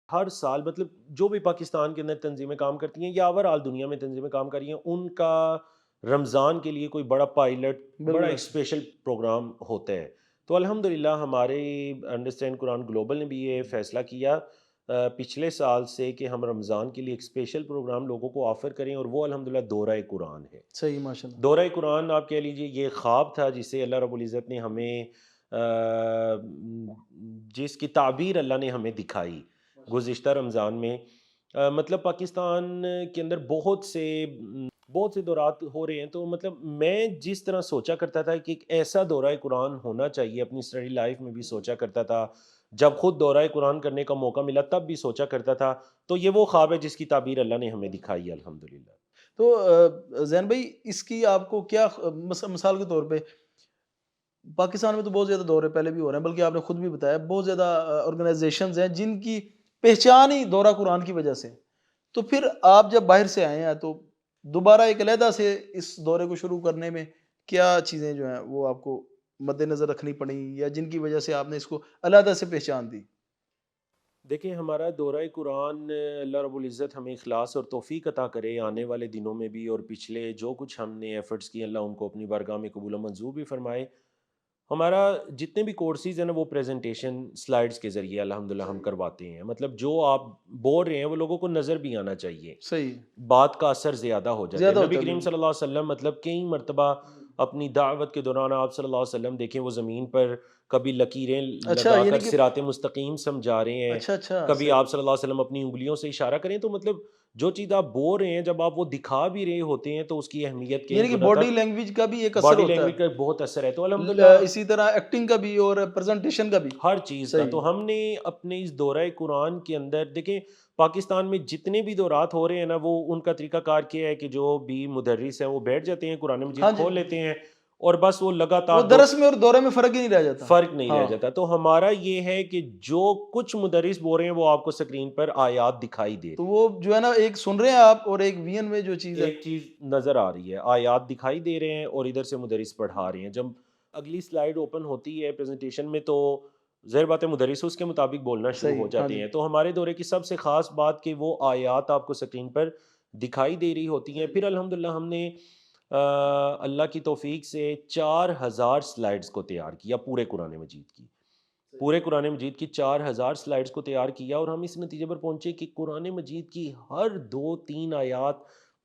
ہر سال مطلب جو بھی پاکستان کے اندر تنظیمیں کام کرتی ہیں یا اوورآل دنیا میں تنظیمیں کام کر رہی ہیں، ان کا رمضان کے لیے کوئی بڑا پائلٹ، بڑا بالکل ایک ایسا. اسپیشل پروگرام ہوتا ہے. تو الحمدللہ ہمارے انڈرسٹینڈ قرآن گلوبل نے بھی یہ فیصلہ کیا پچھلے سال سے کہ ہم رمضان کے لیے ایک اسپیشل پروگرام لوگوں کو آفر کریں، اور وہ الحمدللہ دورہ قرآن ہے. صحیح ماشاء اللہ. دورہ قرآن آپ کہہ لیجئے یہ خواب تھا جسے اللہ رب العزت نے ہمیں جس کی تعبیر اللہ نے ہمیں دکھائی گزشتہ رمضان میں. مطلب پاکستان کے اندر بہت سے دورات ہو رہے ہیں، تو مطلب میں جس طرح سوچا کرتا تھا کہ ایک ایسا دورہ قرآن ہونا چاہیے، اپنی اسٹڈی لائف میں بھی سوچا کرتا تھا، جب خود دورہ قرآن کرنے کا موقع ملا تب بھی سوچا کرتا تھا. تو یہ وہ خواب ہے جس کی تعبیر اللہ نے ہمیں دکھائی ہے الحمدللہ. تو زین بھائی اس کی آپ کو کیا مثال کے طور پہ پاکستان میں تو بہت زیادہ دورے پہلے بھی ہو رہے ہیں، بلکہ آپ نے خود بھی بتایا بہت زیادہ آرگنائزیشنز ہیں جن کی پہچان ہی دورہ قرآن کی وجہ سے. تو پھر آپ جب باہر سے آئے ہیں تو دوبارہ ایک علیحدہ سے اس دورے کو شروع کرنے میں کیا چیزیں جو ہیں وہ آپ کو مد نظر رکھنی پڑیں یا جن کی وجہ سے آپ نے اس کو علیحدہ سے پہچان دی؟ دیکھیں ہمارا دورہ قرآن اللہ رب العزت ہمیں اخلاص اور توفیق عطا کرے آنے والے دنوں میں بھی، اور پچھلے جو کچھ ہم نے ایفرٹس کیے اللہ ان کو اپنی بارگاہ میں قبول و منظور بھی فرمائے. ہمارا جتنے بھی کورسز ہیں نا وہ پریزنٹیشن سلائڈز کے ذریعے الحمدللہ ہم کرواتے ہیں. مطلب جو آپ بول رہے ہیں وہ لوگوں کو نظر بھی آنا چاہیے، صحیح. بات کا اثر زیادہ ہو جاتا ہے. زیادہ نبی ہوتا ہے کریم بالکل. صلی اللہ علیہ وسلم مطلب کئی مرتبہ اپنی دعوت کے دوران آپ صلی اللہ علیہ وسلم دیکھیں وہ زمین پر کبھی لکیریں اچھا لگا یعنی کر کہ صراط مستقیم سمجھا رہے ہیں، اچھا اچھا کبھی آپ صلی اللہ علیہ وسلم اپنی انگلیوں سے اشارہ کریں. تو مطلب جو چیز آپ بول رہے ہیں جب آپ وہ دکھا بھی رہے ہوتے ہیں تو اس کی اہمیت کئی یعنی کہ گنا باڈی تک لینگویج کا بھی ایک اثر باڈی ہوتا لینگویج ہے. کا بہت اثر ہے. تو الحمدللہ اسی طرح ایکٹنگ کا بھی اور پریزنٹیشن کا بھی. ہر چیز کا. صحیح. تو ہم نے اپنے اس دورہ قرآن کے اندر دیکھیں پاکستان میں جتنے بھی دورات ہو رہے ہیں نا وہ ان کا طریقہ کار کیا ہے کہ جو بھی مدرس ہیں وہ بیٹھ جاتے ہیں، قرآن ہاں مجید جی. کھول لیتے ہیں اور بس وہ وہ لگاتار درس میں اور دورے میں فرق ہی نہیں رہ جاتا. فرق نہیں رہ ہاں. جاتا. تو ہمارا یہ ہے کہ جو کچھ مدرس بول رہے ہیں وہ آپ کو سکرین پر آیات دکھائی دے تو رہی ہیں، وہ جو ہے نا ایک سن رہے ہیں آپ اور ایک وین میں جو چیز ہے. ایک چیز نظر آ رہی ہے، آیات دکھائی دے رہے ہیں اور ادھر سے مدرس پڑھا رہے ہیں. جب اگلی سلائیڈ اوپن ہوتی ہے پریزنٹیشن میں تو ظاہر بات ہے مدرس اس کے مطابق بولنا شروع صحیح. ہو ہاں جاتے جی. ہیں. تو ہمارے دورے کی سب سے خاص بات کہ وہ آیات آپ کو سکرین پر دکھائی دے رہی ہوتی ہیں. پھر الحمدللہ ہم نے اللہ کی توفیق سے 4000 سلائیڈز کو تیار کیا پورے قرآن مجید کی 4000 سلائیڈز کو تیار کیا، اور ہم اس نتیجے پر پہنچے کہ قرآن مجید کی ہر 2-3 آیات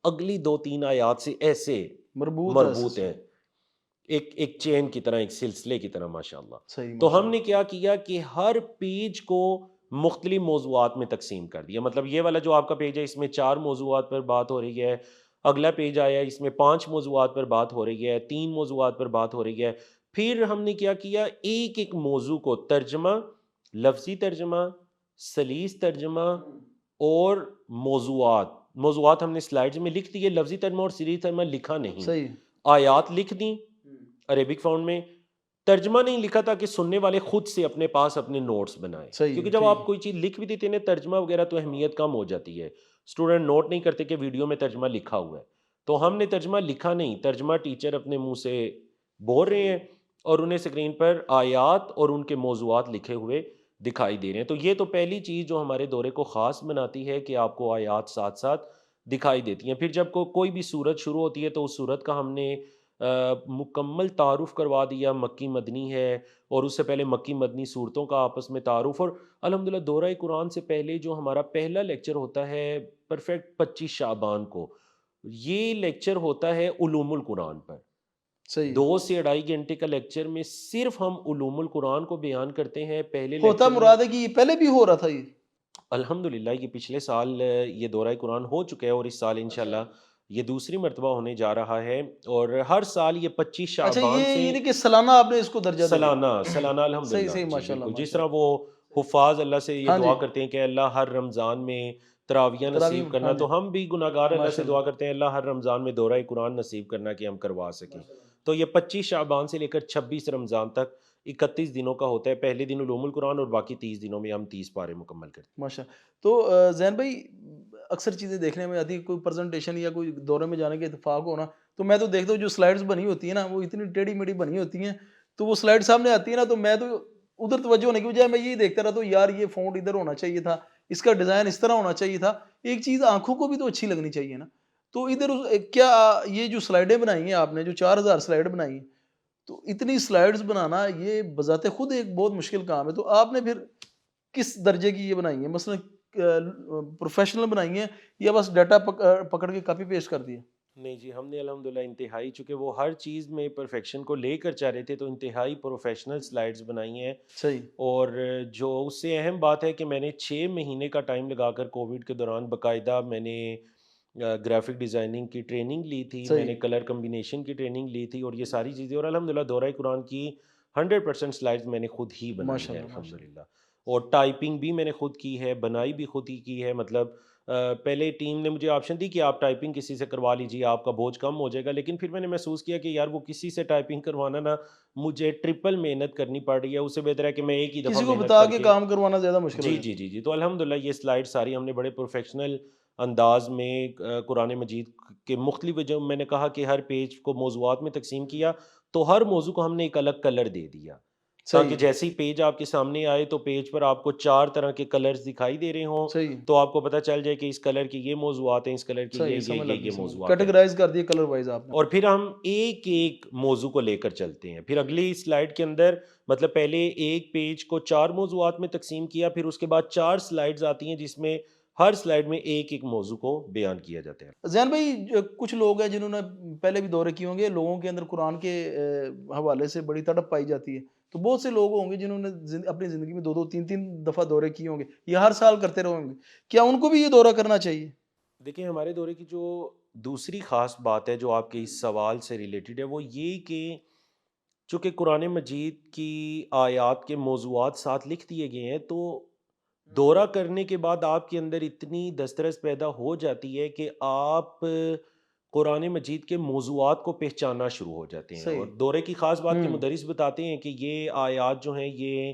اگلی 2-3 آیات سے ایسے مربوط ہے. مربوط ہیں، ایک چین کی طرح، ایک سلسلے کی طرح ماشاءاللہ. صحیح تو ماشاء ہم نے اللہ. کیا کہ ہر پیج کو مختلف موضوعات میں تقسیم کر دیا. مطلب یہ والا جو آپ کا پیج ہے اس میں 4 موضوعات پر بات ہو رہی ہے، اگلا پیج آیا اس میں 5 موضوعات پر بات ہو رہی ہے، 3 موضوعات پر بات ہو رہی ہے. پھر ہم نے کیا ایک ایک موضوع کو ترجمہ، لفظی ترجمہ، سلیس ترجمہ اور موضوعات ہم نے سلائیڈز میں لکھ دیے. لفظی ترجمہ اور سلیس ترجمہ لکھا نہیں، صحیح. آیات لکھ دیں عربک فونٹ میں. ترجمہ نہیں لکھا تھا کہ سننے والے خود سے اپنے پاس اپنے نوٹس بنائیں، صحیح. کیونکہ جب ٹھیک. آپ کوئی چیز لکھ بھی دیتے ہیں ترجمہ وغیرہ تو اہمیت کم ہو جاتی ہے، اسٹوڈنٹ نوٹ نہیں کرتے کہ ویڈیو میں ترجمہ لکھا ہوا ہے. تو ہم نے ترجمہ لکھا نہیں، ترجمہ ٹیچر اپنے منہ سے بول رہے ہیں اور انہیں سکرین پر آیات اور ان کے موضوعات لکھے ہوئے دکھائی دے رہے ہیں. تو یہ تو پہلی چیز جو ہمارے دورے کو خاص بناتی ہے کہ آپ کو آیات ساتھ ساتھ دکھائی دیتی ہیں. پھر جب کوئی بھی سورت شروع ہوتی ہے تو اس سورت کا ہم نے مکمل تعارف کروا دیا، مکی مدنی ہے، اور اس سے پہلے مکی مدنی صورتوں کا آپس میں تعارف. اور الحمدللہ دورہ قرآن سے پہلے جو ہمارا پہلا لیکچر ہوتا ہے پرفیکٹ 25 شعبان کو، یہ لیکچر ہوتا ہے علوم القرآن پر. صحیح. 2 سے 2.5 گھنٹے کا لیکچر میں صرف ہم علوم القرآن کو بیان کرتے ہیں. پہلے ہوتا لیکچر میں مراد ہے کہ یہ پہلے بھی ہو رہا تھا یہ. الحمدللہ یہ پچھلے سال یہ دورہ قرآن ہو چکا ہے اور اس سال انشاءاللہ یہ دوسری مرتبہ ہونے جا رہا ہے. اور ہر سال یہ 25 اچھا شعبان یہ سے یعنی کہ سالانہ آپ نے اس کو درجہ دے دیا. سالانہ صحیح الحمدللہ صحیح جی ماشاء اللہ بالکل. جس ماشاء طرح اللہ. وہ حفاظ اللہ سے یہ ہاں دعا جی. کرتے ہیں کہ اللہ ہر رمضان میں تراویح تراویح. نصیب کرنا، ہاں جی. تو ہم بھی گناہگار اللہ سے ماشاء دعا اللہ. کرتے ہیں اللہ ہر رمضان میں دورہ قرآن نصیب کرنا کہ ہم کروا سکیں. تو یہ 25 شعبان سے لے کر 26 رمضان تک 31 دنوں کا ہوتا ہے. پہلے دن علوم القرآن اور باقی 30 دنوں میں ہم 30 پارے مکمل کرتے ہیں. ماشاء اللہ. تو زین بھائی اکثر چیزیں دیکھنے میں آتی ہے، کوئی پریزنٹیشن یا کوئی دورے میں جانے کے اتفاق ہونا، تو میں تو دیکھتا ہوں جو سلائیڈز بنی ہوتی ہیں نا وہ اتنی ٹیڑھی میڑھی بنی ہوتی ہیں، تو وہ سلائیڈ سامنے آتی ہے نا تو میں تو ادھر توجہ ہونے کی بجائے میں یہی دیکھتا رہتا ہوں یار یہ فونٹ ادھر ہونا چاہیے تھا، اس کا ڈیزائن اس طرح ہونا چاہیے تھا. ایک چیز آنکھوں کو بھی تو اچھی لگنی چاہیے نا. تو ادھر کیا یہ جو سلائڈیں بنائی ہیں آپ نے، جو 4000 سلائڈ بنائی ہیں، تو اتنی سلائڈز بنانا یہ بذات خود ایک بہت مشکل کام ہے. تو آپ نے پھر کس درجے کی یہ بنائی ہیں؟ مثلا پروفیشنل بنائی ہیں یا بس ڈیٹا پکڑ کے کاپی پیسٹ کر دیا؟ نہیں جی، ہم نے الحمدللہ انتہائی، چونکہ وہ ہر چیز میں پرفیکشن کو لے کر چاہ رہے تھے، تو انتہائی پروفیشنل سلائڈز بنائی ہیں. صحیح. اور جو اس سے اہم بات ہے کہ میں نے 6 مہینے کا ٹائم لگا کر کووڈ کے دوران باقاعدہ میں نے گرافک ڈیزائننگ کی ٹریننگ لی تھی، میں صحیح. نے کلر کمبینیشن کی ٹریننگ لی تھی، اور یہ ساری چیزیں، اور الحمدللہ دورہ قرآن کی 100% سلائڈز میں نے خود ہی بنائی ماشاء ہے اللہ ماشاء اللہ. الحمدللہ. اور ٹائپنگ بھی میں نے خود کی ہے، بنائی بھی خود ہی کی ہے. مطلب پہلے ٹیم نے مجھے آپشن دی کہ آپ ٹائپنگ کسی سے کروا لیجیے، آپ کا بوجھ کم ہو جائے گا، لیکن پھر میں نے محسوس کیا کہ یار وہ کسی سے ٹائپنگ کروانا نا مجھے ٹرپل محنت کرنی پڑ رہی ہے. اس سے بہتر ہے کہ میں ایک ہی دفعہ کسی کو محنت بتا کر کے کے. کام کروانا زیادہ مشکل ہو جی جاتا جی ہے. جی جی. تو الحمدللہ یہ سلائڈ ساری ہم نے بڑے پروفیشنل انداز میں قرآن مجید کے مختلف، جو میں نے کہا کہ ہر پیج کو موضوعات میں تقسیم کیا، تو ہر موضوع کو ہم نے ایک الگ کلر دے دیا، تاکہ صحیح. جیسے ہی پیج آپ کے سامنے آئے تو پیج پر آپ کو 4 طرح کے کلرز دکھائی دے رہے ہوں، صحیح. تو آپ کو پتہ چل جائے کہ اس کلر کی یہ موضوعات ہیں، اس کلر کی صحیح سمجھ لگ گئی یہ سمجھ لگ موضوعات ہیں. کیٹیگرائز کر دیے کلر وائز آپ نے. اور پھر ہم ایک ایک موضوع کو لے کر چلتے ہیں. پھر اگلی سلائڈ کے اندر مطلب پہلے ایک پیج کو 4 موضوعات میں تقسیم کیا، پھر اس کے بعد 4 سلائڈز آتی ہیں جس میں ہر سلائڈ میں ایک ایک موضوع کو بیان کیا جاتا ہے. زین بھائی، کچھ لوگ ہیں جنہوں نے پہلے بھی دورے کیے ہوں گے، لوگوں کے اندر قرآن کے حوالے سے بڑی تڑپ پائی جاتی ہے. تو بہت سے لوگ ہوں گے جنہوں نے اپنی زندگی میں 2 2 3 3 دفعہ دورے کیے ہوں گے یا ہر سال کرتے رہے ہوں گے. کیا ان کو بھی یہ دورہ کرنا چاہیے؟ دیکھیں، ہمارے دورے کی جو دوسری خاص بات ہے جو آپ کے اس سوال سے ریلیٹڈ ہے، وہ یہ کہ چونکہ قرآن مجید کی آیات کے موضوعات ساتھ لکھ دیے گئے ہیں، تو دورہ کرنے کے بعد آپ کے اندر اتنی دسترس پیدا ہو جاتی ہے کہ آپ قرآن مجید کے موضوعات کو پہچاننا شروع ہو جاتے ہیں. اور صحیح. دورے کی خاص بات کہ ہوں. مدرس بتاتے ہیں کہ یہ آیات جو ہیں یہ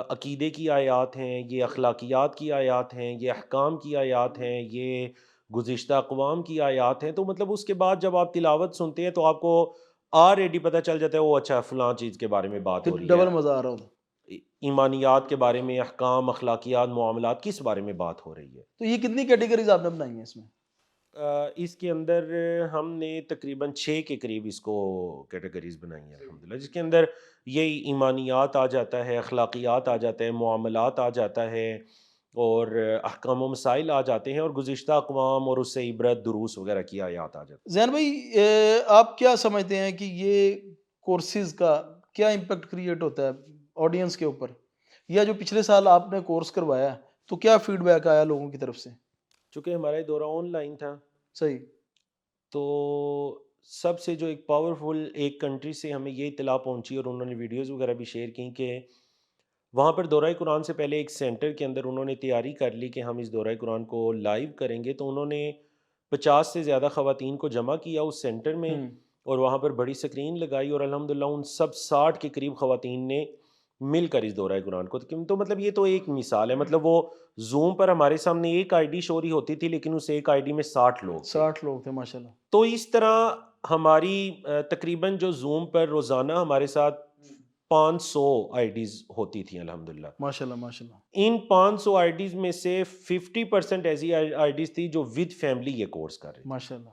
عقیدے کی آیات ہیں، یہ اخلاقیات کی آیات ہیں، یہ احکام کی آیات ہیں، یہ گزشتہ اقوام کی آیات ہیں. تو مطلب اس کے بعد جب آپ تلاوت سنتے ہیں تو آپ کو آلریڈی پتہ چل جاتا ہے وہ اچھا فلاں چیز کے بارے میں بات پھر ہو رہی ہے، ڈبل مزہ آ رہا ہوتا. ایمانیات کے بارے میں، احکام، اخلاقیات، معاملات کس بارے میں بات ہو رہی ہے. تو یہ کتنی کیٹیگریز آپ نے بنائی ہیں اس میں؟ اس کے اندر ہم نے تقریباً 6 کے قریب اس کو کیٹیگریز بنائی ہیں الحمدللہ، جس کے اندر یہی ایمانیات آ جاتا ہے، اخلاقیات آ جاتا ہے، معاملات آ جاتا ہے، اور احکام و مسائل آ جاتے ہیں، اور گزشتہ اقوام اور اس سے عبرت دروس وغیرہ کی آیات آ جاتی زین بھائی، آپ کیا سمجھتے ہیں کہ یہ کورسز کا کیا امپیکٹ کریٹ ہوتا ہے آڈینس کے اوپر؟ یا جو پچھلے سال آپ نے کورس کروایا تو کیا فیڈ بیک آیا لوگوں کی طرف سے؟ ہیں. چونکہ ہمارا یہ دورہ آن لائن تھا، صحیح. تو سب سے جو ایک پاورفل ایک کنٹری سے ہمیں یہ اطلاع پہنچی، اور انہوں نے ویڈیوز وغیرہ بھی شیئر کی، کہ وہاں پر دورہ قرآن سے پہلے ایک سینٹر کے اندر انہوں نے تیاری کر لی کہ ہم اس دورہ قرآن کو لائیو کریں گے. تو انہوں نے 50 سے زیادہ خواتین کو جمع کیا اس سینٹر میں، ہوں. اور وہاں پر بڑی سکرین لگائی، اور الحمدللہ ان سب 60 کے قریب خواتین نے مل کر اس دورہ قرآن کو. تو مطلب یہ تو ایک مثال ہے. مطلب وہ زوم پر ہمارے سامنے ایک آئی ڈی شو رہی ہوتی تھی، لیکن اس ایک آئی ڈی میں 60 لوگ تھے. 60 لوگ تھے ماشاء اللہ. تو اس طرح ہماری تقریباً جو زوم پر روزانہ ہمارے ساتھ 500 آئی ڈیز ہوتی تھیں الحمدللہ. ماشاء اللہ ماشاء اللہ. ان 500 آئی ڈیز میں سے 50% ایسی آئی ڈیز تھی جو ود فیملی یہ کورس کر رہے تھے، ماشاء اللہ.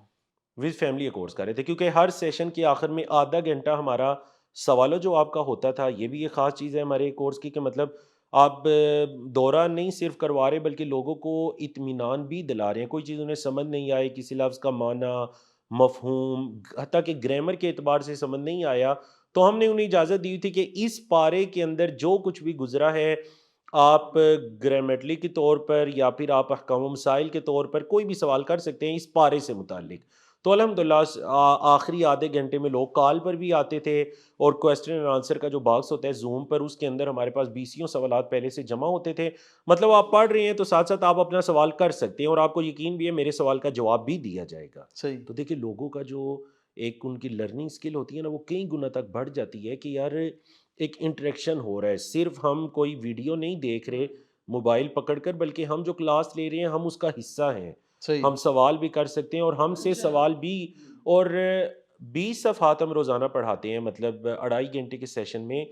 ود فیملی یہ کورس کر رہے تھے. کیونکہ ہر سیشن کے آخر میں آدھا گھنٹہ ہمارا سوال و جواب کا ہوتا تھا. یہ بھی ایک خاص چیز ہے ہمارے کورس کی کہ مطلب آپ دورہ نہیں صرف کروا رہے بلکہ لوگوں کو اطمینان بھی دلا رہے ہیں. کوئی چیز انہیں سمجھ نہیں آئی، کسی لفظ کا معنی، مفہوم، حتیٰ کہ گرامر کے اعتبار سے سمجھ نہیں آیا، تو ہم نے انہیں اجازت دی تھی کہ اس پارے کے اندر جو کچھ بھی گزرا ہے، آپ گرامیٹلی کے طور پر یا پھر آپ احکام و مسائل کے طور پر کوئی بھی سوال کر سکتے ہیں اس پارے سے متعلق. تو الحمدللہ آخری آدھے گھنٹے میں لوگ کال پر بھی آتے تھے، اور کویسچن اینڈ آنسر کا جو باکس ہوتا ہے زوم پر، اس کے اندر ہمارے پاس 20 سوالات پہلے سے جمع ہوتے تھے. مطلب آپ پڑھ رہے ہیں تو ساتھ ساتھ آپ اپنا سوال کر سکتے ہیں، اور آپ کو یقین بھی ہے میرے سوال کا جواب بھی دیا جائے گا. صحیح. تو دیکھیں لوگوں کا جو ایک ان کی لرننگ سکل ہوتی ہے نا، وہ کئی گنا تک بڑھ جاتی ہے کہ یار ایک انٹریکشن ہو رہا ہے. صرف ہم کوئی ویڈیو نہیں دیکھ رہے موبائل پکڑ کر، بلکہ ہم جو کلاس لے رہے ہیں ہم اس کا حصہ ہیں. صحیح. ہم سوال بھی کر سکتے ہیں، اور ہم سے سوال بھی. اور 20 صفحات ہم روزانہ پڑھاتے ہیں، مطلب 2.5 گھنٹے کے سیشن میں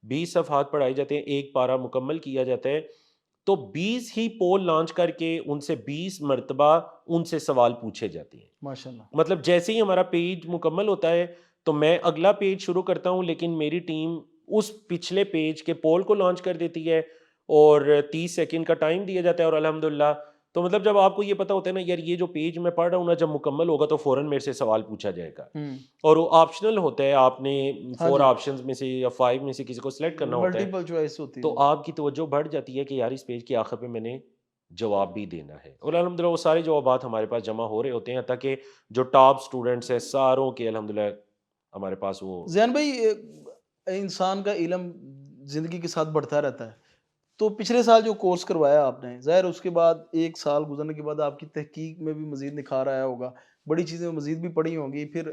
20 صفحات پڑھائے جاتے ہیں، ایک پارہ مکمل کیا جاتا ہے. تو 20 ہی پول لانچ کر کے ان سے 20 مرتبہ ان سے سوال پوچھے جاتے ہیں. ماشاء اللہ. مطلب جیسے ہی ہمارا پیج مکمل ہوتا ہے تو میں اگلا پیج شروع کرتا ہوں، لیکن میری ٹیم اس پچھلے پیج کے پول کو لانچ کر دیتی ہے اور 30 سیکنڈ کا ٹائم دیا جاتا ہے، اور الحمدللہ تو مطلب جب آپ کو یہ پتا ہوتا ہے نا یار یہ جو پیج میں پڑھ رہا ہوں نا جب مکمل ہوگا تو فوراً میرے سے سوال پوچھا جائے گا. اور وہ آپشنل ہوتا ہے، آپ نے ہاں 4 جی، آپشنز میں سے یا 5 میں سے کسی کو سلیکٹ کرنا ہوتا ہے، ملٹیپل چوائس ہوتی ہے تو جی. آپ کی توجہ بڑھ جاتی ہے کہ یار اس پیج کے آخر پہ میں نے جواب بھی دینا ہے. اور الحمدللہ وہ سارے جوابات ہمارے پاس جمع ہو رہے ہوتے ہیں تاکہ جو ٹاپ سٹوڈنٹس ہیں ساروں کے الحمدللہ ہمارے پاس وہ. زین بھائی انسان کا علم زندگی کے ساتھ بڑھتا رہتا ہے، تو پچھلے سال جو کورس کروایا آپ نے، ظاہر اس کے بعد 1 سال گزرنے کے بعد آپ کی تحقیق میں بھی مزید نکھار آیا ہوگا، بڑی چیزیں مزید بھی پڑھی ہوں گی، پھر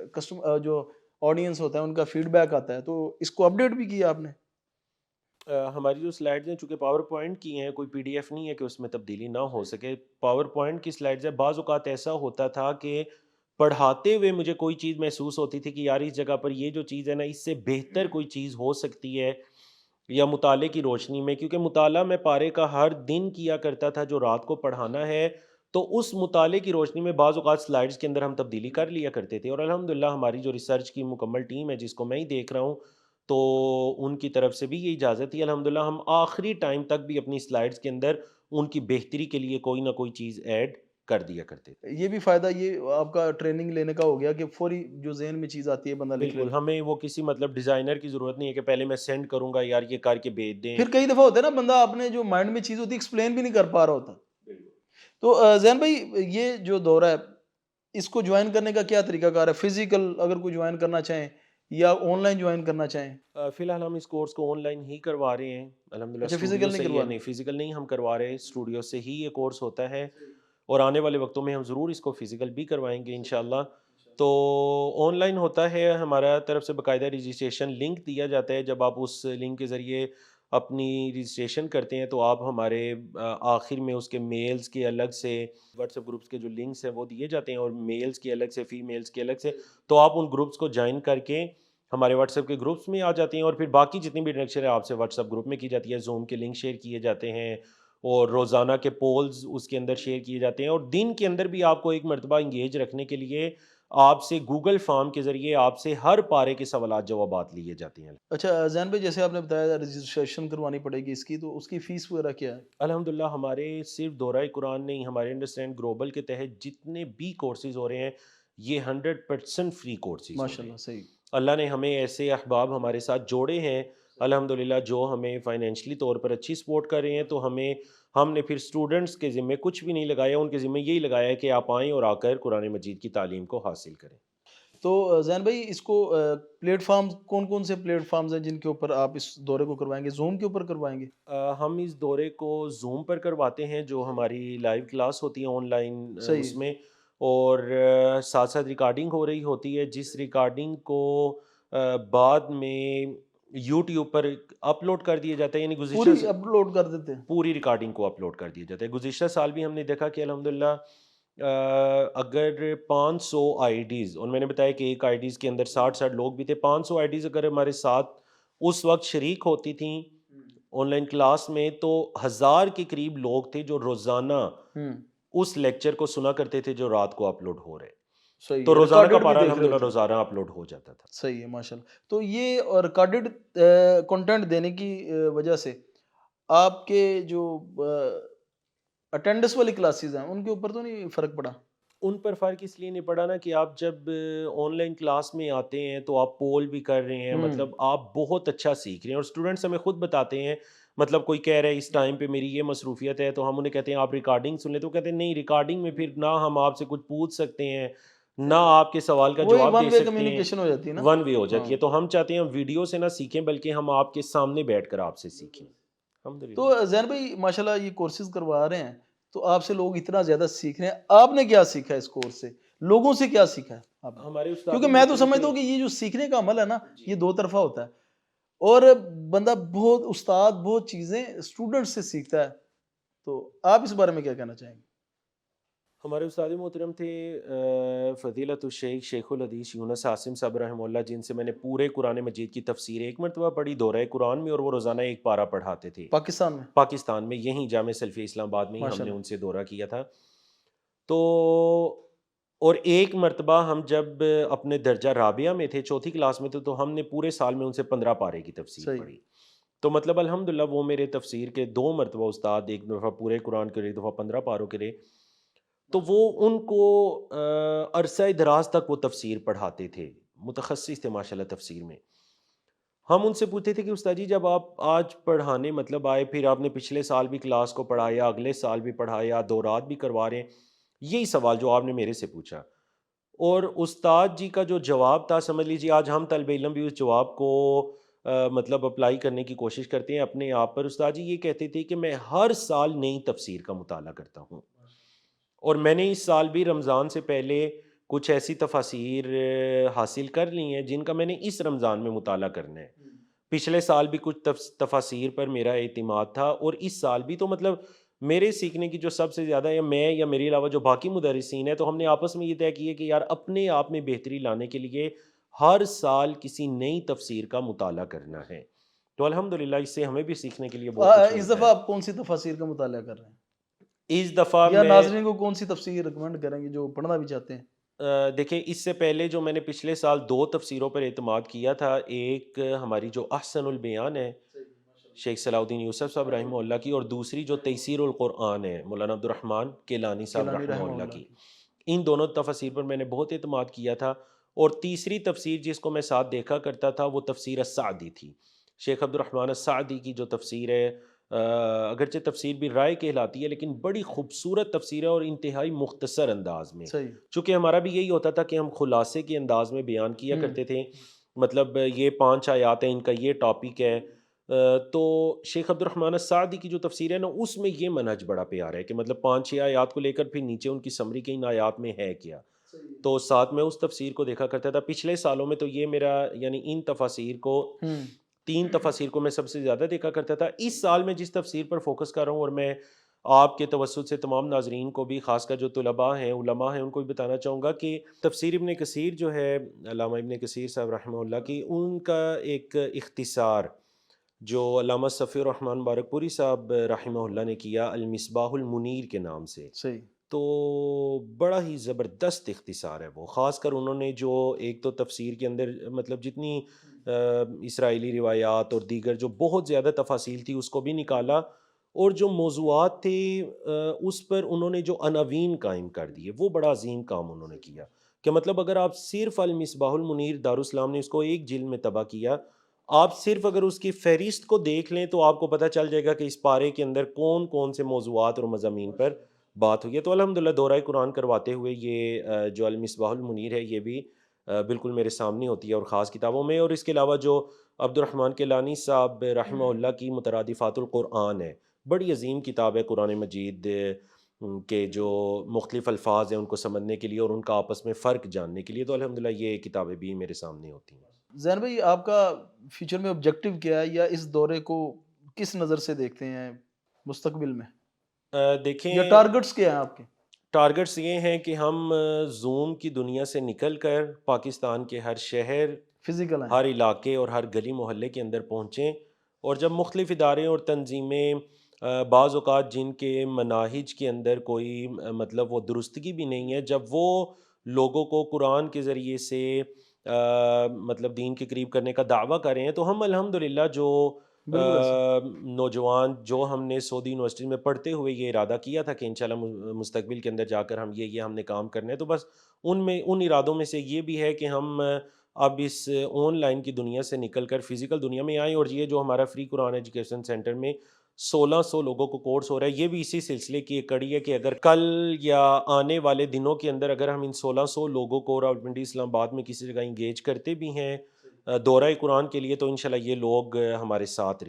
جو آڈینس ہوتا ہے ان کا فیڈ بیک آتا ہے، تو اس کو اپڈیٹ بھی کیا آپ نے؟ ہماری جو سلائڈز ہیں چونکہ پاور پوائنٹ کی ہیں، کوئی پی ڈی ایف نہیں ہے کہ اس میں تبدیلی نہ ہو سکے. پاور پوائنٹ کی سلائڈز ہیں، بعض اوقات ایسا ہوتا تھا کہ پڑھاتے ہوئے مجھے کوئی چیز محسوس ہوتی تھی کہ یار اس جگہ پر یہ جو چیز ہے نا اس سے بہتر کوئی چیز ہو سکتی ہے، یا مطالعے کی روشنی میں، کیونکہ مطالعہ میں پارے کا ہر دن کیا کرتا تھا جو رات کو پڑھانا ہے، تو اس مطالعے کی روشنی میں بعض اوقات سلائڈز کے اندر ہم تبدیلی کر لیا کرتے تھے. اور الحمدللہ ہماری جو ریسرچ کی مکمل ٹیم ہے جس کو میں ہی دیکھ رہا ہوں، تو ان کی طرف سے بھی یہ اجازت تھی الحمدللہ ہم آخری ٹائم تک بھی اپنی سلائڈز کے اندر ان کی بہتری کے لیے کوئی نہ کوئی چیز ایڈ کر دیا کرتے تھے. یہ بھی فائدہ یہ آپ کا ٹریننگ لینے کا ہو گیا کہ فوری جو ذہن میں چیز آتی ہے بندہ لکھ بالکل، لیتا ہے. ہمیں وہ کسی مطلب ڈیزائنر کی ضرورت نہیں ہے کہ پہلے میں سینڈ کروں گا یار یہ کر کے بھیج دیں. پھر کئی دفعہ ہوتا ہے نا بندہ اپنے جو مائنڈ میں چیز ہوتی ہے ایکسپلین بھی نہیں کر پا رہا ہوتا. تو زین بھائی یہ جو دورہ ہے اس کو جوائن کرنے کا کیا طریقہ کار ہے؟ فزیکل اگر کوئی جوائن کرنا چاہیں یا آن لائن جوائن کرنا چاہیں؟ فی الحال ہم اس کورس کو آن لائن ہی کروا رہے ہیں الحمدللہ، اچھا، اسٹوڈیو فزیکل نہیں سے ہی ہے. کروا نہیں رہے؟ فزیکل نہیں ہم کروا رہے، اسٹوڈیو سے ہی یہ کورس ہوتا ہے، اور آنے والے وقتوں میں ہم ضرور اس کو فزیکل بھی کروائیں گے انشاءاللہ. تو آن لائن ہوتا ہے، ہمارا طرف سے باقاعدہ رجسٹریشن لنک دیا جاتا ہے. جب آپ اس لنک کے ذریعے اپنی رجسٹریشن کرتے ہیں تو آپ ہمارے آخر میں اس کے میلز کے الگ سے واٹس ایپ گروپس کے جو لنکس ہیں وہ دیے جاتے ہیں، اور میلز کے الگ سے فیمیلز کے الگ سے، تو آپ ان گروپس کو جوائن کر کے ہمارے واٹس ایپ کے گروپس میں آ جاتے ہیں. اور پھر باقی جتنی بھی انٹریکشن ہے آپ سے واٹس ایپ گروپ میں کی جاتی ہے، زوم کے لنک شیئر کیے جاتے ہیں، اور روزانہ کے پولز اس کے اندر شیئر کیے جاتے ہیں. اور دن کے اندر بھی آپ کو ایک مرتبہ انگیج رکھنے کے لیے آپ سے گوگل فارم کے ذریعے آپ سے ہر پارے کے سوالات جوابات لیے جاتے ہیں. اچھا زین بھائی، جیسے آپ نے بتایا رجسٹریشن کروانی پڑے گی اس کی، تو اس کی فیس وغیرہ کیا ہے؟ الحمدللہ ہمارے صرف دورہ قرآن نہیں، ہمارے انڈرسٹینڈ گلوبل کے تحت جتنے بھی کورسز ہو رہے ہیں یہ 100% فری کورسز ہو رہے ماشاء اللہ، ہیں. صحیح. اللہ نے ہمیں ایسے احباب ہمارے ساتھ جوڑے ہیں الحمدللہ جو ہمیں فائنینشلی طور پر اچھی سپورٹ کر رہے ہیں، تو ہم نے پھر اسٹوڈنٹس کے ذمے کچھ بھی نہیں لگایا، ان کے ذمے یہی لگایا ہے کہ آپ آئیں اور آ کر قرآن مجید کی تعلیم کو حاصل کریں. تو زین بھائی اس کو پلیٹ فارمز کون کون سے پلیٹ فارمز ہیں جن کے اوپر آپ اس دورے کو کروائیں گے؟ زوم کے اوپر کروائیں گے؟ ہم اس دورے کو زوم پر کرواتے ہیں، جو ہماری لائیو کلاس ہوتی ہے آن لائن صحیح اس ہے. میں، اور ساتھ ساتھ ریکارڈنگ ہو رہی ہوتی ہے، جس ریکارڈنگ کو بعد میں یوٹیوب پر اپلوڈ کر دیا جاتا ہے. یعنی پوری اپلوڈ کر دیتے ہیں؟ پوری ریکارڈنگ کو اپلوڈ کر دیا جاتا ہے. گزشتہ سال بھی ہم نے دیکھا کہ الحمدللہ اگر 500 آئی ڈیز، اور میں نے بتایا کہ ایک آئی ڈیز کے اندر 60 لوگ بھی تھے، 500 آئی ڈیز اگر ہمارے ساتھ اس وقت شریک ہوتی تھیں آن لائن کلاس میں، تو 1000 کے قریب لوگ تھے جو روزانہ اس لیکچر کو سنا کرتے تھے جو رات کو اپلوڈ ہو رہے. صحیح تو ہے، روزانہ کا ریکارڈڈ بھی پارا دیکھ رہے الحمدللہ ہوتے ہیں. روزانہ اپلوڈ ہو جاتا تھا. صحیح ہے، ماشاء اللہ. تو یہ ریکارڈڈ کنٹینٹ دینے کی وجہ سے آپ کے جو اٹینڈنس والی کلاسز ہیں ان کے اوپر تو نہیں فرق پڑا؟ ان پر فرق اس لیے نہیں پڑا نا کہ آپ جب آن لائن کلاس میں آتے ہیں تو آپ پول بھی کر رہے ہیں، مطلب آپ بہت اچھا سیکھ رہے ہیں، اور اسٹوڈنٹس ہمیں خود بتاتے ہیں. مطلب کوئی کہہ رہا ہے اس ٹائم پہ میری یہ مصروفیت ہے، تو ہم انہیں کہتے ہیں آپ ریکارڈنگ سن لیں، تو کہتے ہیں نہیں ریکارڈنگ میں پھر نہ ہم آپ سے کچھ پوچھ سکتے ہیں نہ آپ کے سوال کا وہی جواب ون دے وے سکتے ہیں، کمیونیکیشن ہو جاتی ہے نا. ون وے ہو ہاں. جاتی ہے. تو ہم چاہتے ہیں ہم ویڈیو سے نہ سیکھیں بلکہ ہم آپ کے سامنے بیٹھ کر آپ سے سیکھیں. الحمدللہ. تو زین بھائی ماشاءاللہ یہ کورسز کروا رہے ہیں تو آپ سے لوگ اتنا زیادہ سیکھ رہے ہیں، آپ نے کیا سیکھا ہے اس کورس سے؟ لوگوں سے کیا سیکھا ہے آپ نے؟ ہمارے کیونکہ استادوں میں نے تو سمجھتا ہوں کہ یہ جو سیکھنے کا عمل ہے نا یہ دو طرفہ ہوتا ہے، اور بندہ بہت استاد بہت چیزیں اسٹوڈنٹ سے سیکھتا ہے. تو آپ اس بارے میں کیا کہنا چاہیں گے؟ ہمارے استاد محترم تھے فضیلت الشیخ شیخ الحدیث یونس عاصم صاحب رحمہ اللہ، جن سے میں نے پورے قرآن مجید کی تفسیر ایک مرتبہ پڑھی دورہ قرآن میں، اور وہ روزانہ ایک پارہ پڑھاتے تھے پاکستان میں؟ پاکستان میں، یہیں جامع سلفی اسلام آباد میں ہی ہم ماشاء نے اللہ۔ ان سے دورہ کیا تھا۔ تو اور ایک مرتبہ ہم جب اپنے درجہ رابعہ میں تھے، چوتھی کلاس میں تھے، تو ہم نے پورے سال میں ان سے 15 پارے کی تفسیر صحیح۔ پڑھی۔ تو مطلب الحمدللہ وہ میرے تفسیر کے 2 مرتبہ استاد، ایک دفعہ پورے قرآن کے لیے، ایک دفعہ 15 پاروں کے لیے، تو وہ ان کو عرصہ دراز تک وہ تفسیر پڑھاتے تھے، متخصص تھے ماشاءاللہ تفسیر میں۔ ہم ان سے پوچھتے تھے کہ استاد جی جب آپ آج پڑھانے مطلب آئے، پھر آپ نے پچھلے سال بھی کلاس کو پڑھایا، اگلے سال بھی پڑھایا، دورات بھی کروا رہے ہیں، یہی سوال جو آپ نے میرے سے پوچھا، اور استاد جی کا جو جواب تھا، سمجھ لیجیے آج ہم طالب علم بھی اس جواب کو مطلب اپلائی کرنے کی کوشش کرتے ہیں اپنے آپ پر۔ استاد جی یہ کہتے تھے کہ میں ہر سال نئی تفسیر کا مطالعہ کرتا ہوں، اور میں نے اس سال بھی رمضان سے پہلے کچھ ایسی تفاسیر حاصل کر لی ہیں جن کا میں نے اس رمضان میں مطالعہ کرنا ہے۔ پچھلے سال بھی کچھ تفاسیر پر میرا اعتماد تھا، اور اس سال بھی۔ تو مطلب میرے سیکھنے کی جو سب سے زیادہ، یا میں یا میرے علاوہ جو باقی مدرسین ہیں، تو ہم نے آپس میں یہ طے کیا کہ یار اپنے آپ میں بہتری لانے کے لیے ہر سال کسی نئی تفسیر کا مطالعہ کرنا ہے۔ تو الحمدللہ اس سے ہمیں بھی سیکھنے کے لیے بہت کچھ اس ملتا دفعہ ہے۔ آپ کون سی تفاسیر کا مطالعہ کر رہے ہیں؟ اس دفعہ یا میں ناظرین کو کون سی تفسیر ریکمینڈ کریں گے جو پڑھنا بھی چاہتے ہیں؟ دیکھیں اس سے پہلے جو میں نے پچھلے سال 2 تفسیروں پر اعتماد کیا تھا، ایک ہماری جو احسن البیان ہے شیخ صلاح الدین یوسف صاحب رحمہ اللہ کی، اور دوسری جو تیسیر القرآن ہے مولانا عبد الرحمن کیلانی صاحب کیلانی رحمہ رحمہ اللہ اللہ کی۔ کی۔ ان دونوں تفسیر پر میں نے بہت اعتماد کیا تھا، اور تیسری تفسیر جس کو میں ساتھ دیکھا کرتا تھا وہ تفسیر السعدی تھی، شیخ عبد الرحمن السعدی کی جو تفسیر ہے، اگرچہ تفسیر بھی رائے کہلاتی ہے لیکن بڑی خوبصورت تفسیر ہے، اور انتہائی مختصر انداز میں۔ صحیح۔ چونکہ ہمارا بھی یہی ہوتا تھا کہ ہم خلاصے کے انداز میں بیان کیا ہوں۔ کرتے تھے، مطلب یہ 5 آیات ہیں، ان کا یہ ٹاپک ہے۔ تو شیخ عبد الرحمن السعدی کی جو تفسیر ہے نا، اس میں یہ منہج بڑا پیارا ہے کہ مطلب 5-6 آیات کو لے کر پھر نیچے ان کی سمری کہ ان آیات میں ہے کیا، تو ساتھ میں اس تفسیر کو دیکھا کرتا تھا۔ پچھلے سالوں میں تو یہ میرا یعنی ان تفاسیر کو، ہوں۔ 3 تفاسیر کو میں سب سے زیادہ دیکھا کرتا تھا۔ اس سال میں جس تفسیر پر فوکس کر رہا ہوں، اور میں آپ کے توسط سے تمام ناظرین کو بھی، خاص کر جو طلباء ہیں، علماء ہیں، ان کو بھی بتانا چاہوں گا کہ تفسیر ابن کثیر جو ہے، علامہ ابن کثیر صاحب رحمہ اللہ کی، ان کا ایک اختصار جو علامہ صفی الرحمن مبارک پوری صاحب رحمہ اللہ نے کیا، المصباح المنیر کے نام سے، صحیح۔ تو بڑا ہی زبردست اختصار ہے وہ۔ خاص کر انہوں نے جو ایک تو تفسیر کے اندر مطلب جتنی اسرائیلی روایات اور دیگر جو بہت زیادہ تفاصیل تھی اس کو بھی نکالا، اور جو موضوعات تھے اس پر انہوں نے جو عناوین قائم کر دیے، وہ بڑا عظیم کام انہوں نے کیا کہ مطلب اگر آپ صرف المصباح المنیر، دارالاسلام نے اس کو ایک جلد میں طبع کیا، آپ صرف اگر اس کی فہرست کو دیکھ لیں تو آپ کو پتہ چل جائے گا کہ اس پارے کے اندر کون کون سے موضوعات اور مضامین پر بات ہوئی ہے۔ تو الحمدللہ دورہ قرآن کرواتے ہوئے یہ جو المصباح المنیر ہے یہ بھی بالکل میرے سامنے ہوتی ہے، اور خاص کتابوں میں۔ اور اس کے علاوہ جو عبد الرحمن کیلانی صاحب رحمہ اللہ کی مترادفات القرآن ہے، بڑی عظیم کتاب ہے قرآن مجید کے جو مختلف الفاظ ہیں ان کو سمجھنے کے لیے اور ان کا آپس میں فرق جاننے کے لیے، تو الحمدللہ یہ کتابیں بھی میرے سامنے ہوتی ہیں۔ زین بھائی، آپ کا فیوچر میں آبجیکٹو کیا ہے، یا اس دورے کو کس نظر سے دیکھتے ہیں مستقبل میں، یا دیکھیں ٹارگٹس کیا ہیں آپ کے؟ ٹارگٹس یہ ہیں کہ ہم زوم کی دنیا سے نکل کر پاکستان کے ہر شہر، فزیکل ہیں؟ ہر علاقے اور ہر گلی محلے کے اندر پہنچیں، اور جب مختلف ادارے اور تنظیمیں بعض اوقات جن کے مناہج کے اندر کوئی مطلب وہ درستگی بھی نہیں ہے، جب وہ لوگوں کو قرآن کے ذریعے سے مطلب دین کے قریب کرنے کا دعویٰ کر رہے ہیں، تو ہم الحمدللہ جو بالکل ایسے۔ نوجوان جو ہم نے سعودی یونیورسٹی میں پڑھتے ہوئے یہ ارادہ کیا تھا کہ انشاءاللہ مستقبل کے اندر جا کر ہم یہ ہم نے کام کرنا ہے، تو بس ان ارادوں میں سے یہ بھی ہے کہ ہم اب اس آن لائن کی دنیا سے نکل کر فزیکل دنیا میں آئیں، اور یہ جو ہمارا فری قرآن ایجوکیشن سینٹر میں 1600 لوگوں کو کورس ہو رہا ہے، یہ بھی اسی سلسلے کی ایک کڑی ہے کہ اگر کل یا آنے والے دنوں کے اندر اگر ہم ان 1600 لوگوں کو راولپنڈی اسلام آباد میں کسی جگہ انگیج کرتے بھی ہیں دورہ قرآن کے لیے، تو انشاءاللہ یہ لوگ ہمارے ساتھ